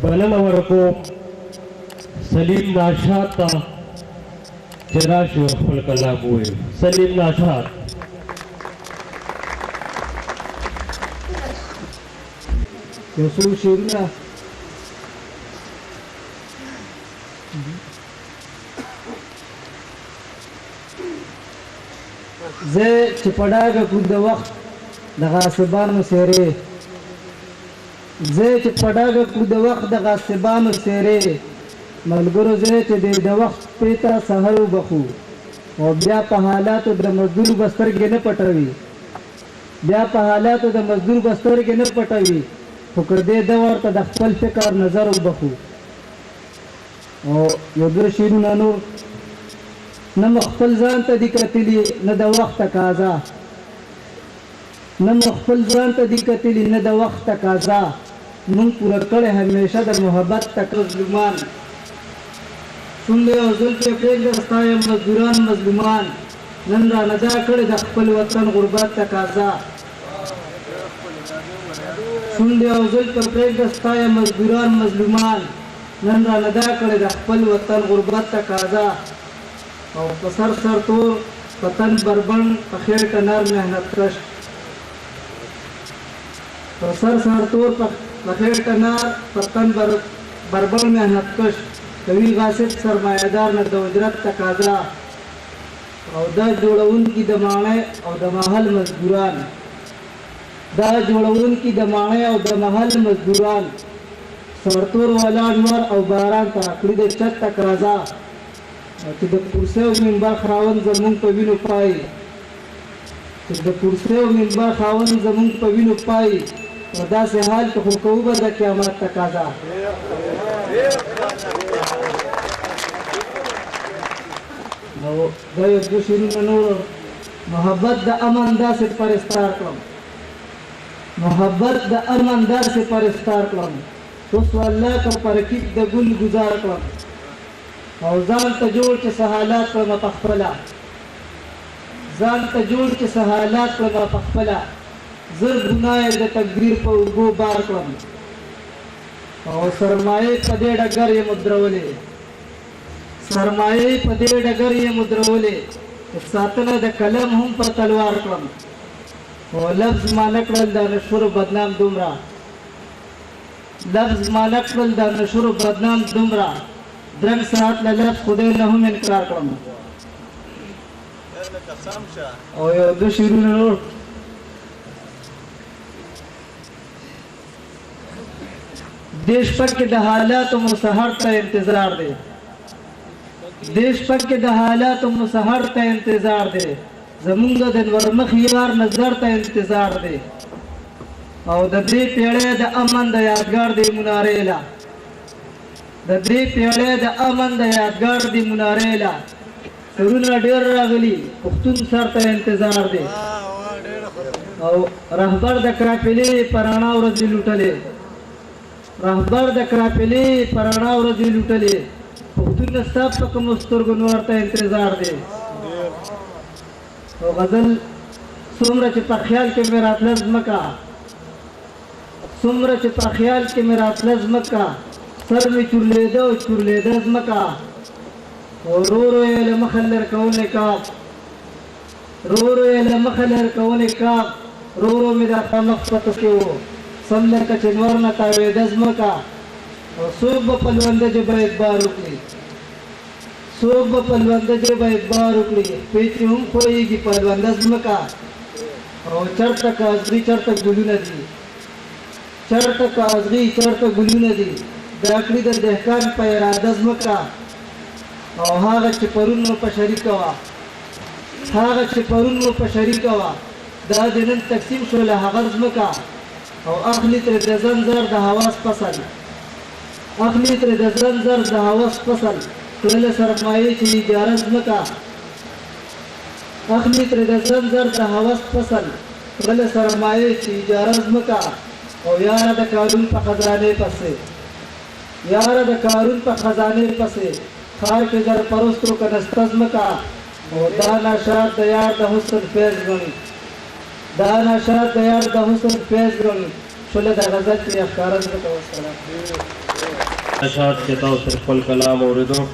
बलल वर्को सलीम नाशाद ता चराश खपल कलाम हुए सलीम नाशाद यसू शेरना زه چې پډاګه کو د وخت د غاصبانو سره زه چې پډاګه کو د وخت د غاصبانو سره ملګرو زه چې د وخت پیتا سحر وبخو او بیا په حالاتو د مزدور بستر کې نه پټوي بیا په حالاتو د مزدور بستر کې نه پټوي خو کړه د ورته د خپل فکر نظر وبخو او یو در شیرونه نور نه خپل ځان ته د کتلی نه د وخت تقاضا نه خپل ځان ته د کتلی نه د وخت تقاضا مونږ پوره کړی همیشه د محبت تکرزلمان څومره او زلفې پرېږده ستا یم مزدوران مظلومان نن را ندا کړی د خپل وطن غربت تقاضا څومره او زلفې پرېږده ستا یم مزدوران مظلومان نن را ندا کړی د خپل وطن غربت تقاضا او پسر سر تور پتن بربن پخیر کنار محنت کش پسر سر تور پخیر کنار پتن بربن محنت کش کوي غاسب سرمایدار نه د اجرت تقاضا او دا جوړون کی د مانه او د محل مزدوران دا جوړون کی د مانه او د محل مزدوران سرتور والا نور او باران تاکړي د چت تقاضا چې د پرسه او منبر خاون زمون په وینو پای چې د پرسه او منبر خاون زمون په وینو پای دا سه حال ته حکومت به د قیامت تقاضا نو دا یو د شیرینو نور محبت د امن داسې پرستار کړم محبت د امن داسې پرستار کړم اوس الله کا پرکیب د ګل گزار کړم او ځان ته جوړ چې سهالات په مخفله ځان ته جوړ چې سهالات په مخفله زر ګناه د تقدیر په اوږو بار کړم او سرمایه په دې ډګر یې مدرولې سرمایه په دې ډګر یې مدرولې ساتنه د قلم هم په تلوار کړم او لفظ مانه کړل د نشور بدنام دومره لفظ مانه کړل د نشور بدنام دومره درنګ سات لږ خدای نه هم انکار کړم او یو د شیرونو نور دیش پر کې د حالات مسحر ته انتظار دی دیش پر کې د حالات مسحر ته انتظار دی زمونږ د ورمخ یار نظر ته انتظار دی او د دې پیړې د امن د یادګار دی منارې لا د دې پیړې د امن د یادګار دی منارې لا سرونه ډېر راغلي پښتون سر ته انتظار دی او رهبر د قافلې پرانا ورځ لوټلې رهبر د قافلې پرانا ورځ لوټلې پښتون صاحب په کوم سترګو نور ته انتظار دی او غزل څومره چې په خیال کې مې راتله ځمکه څومره چې په خیال کې مې راتله ځمکه سر می چورلیده او چورلیده ځمکه ورو ورو یې له مخه لر کولې کاپ ورو ورو یې له مخه لر کولې کاپ ورو ورو مې دا مخ پته کې و سم لکه چې نور نه تاوېده ځمکه او څوک به پلونده ژبه اعتبار وکړي څوک به پلونده ژبه اعتبار وکړي پیچې هم خویږي پلونده ځمکه او چرته کازغي چرته ګلونه دي چرته کازغي چرته ګلونه دي دا کړي د دهقان په اراده ځمکه او هغه چې پرون مو په شریکه وه هغه چې پرون مو په شریکه وه دا د نن تقسیم شوله هغه ځمکه او اخلي ترې د زنځر د حواس فصل اخلي ترې د زنځر د حواس فصل کړله سرمایې چې اجاره ځمکه اخلي ترې د زنځر د حواس فصل کړله سرمایې چې اجاره ځمکه او یاره د قانون په خزانې پسې یاره د قانون په خزانې پسې خار کې در پرستو که نسته ځمکه او دا نشات د یار د حسن فیض ګڼي دا نشات د یار د حسن فیض ګڼي شله د غزل په افکارو سره توسل نشاط کے طور پر کلام اوردو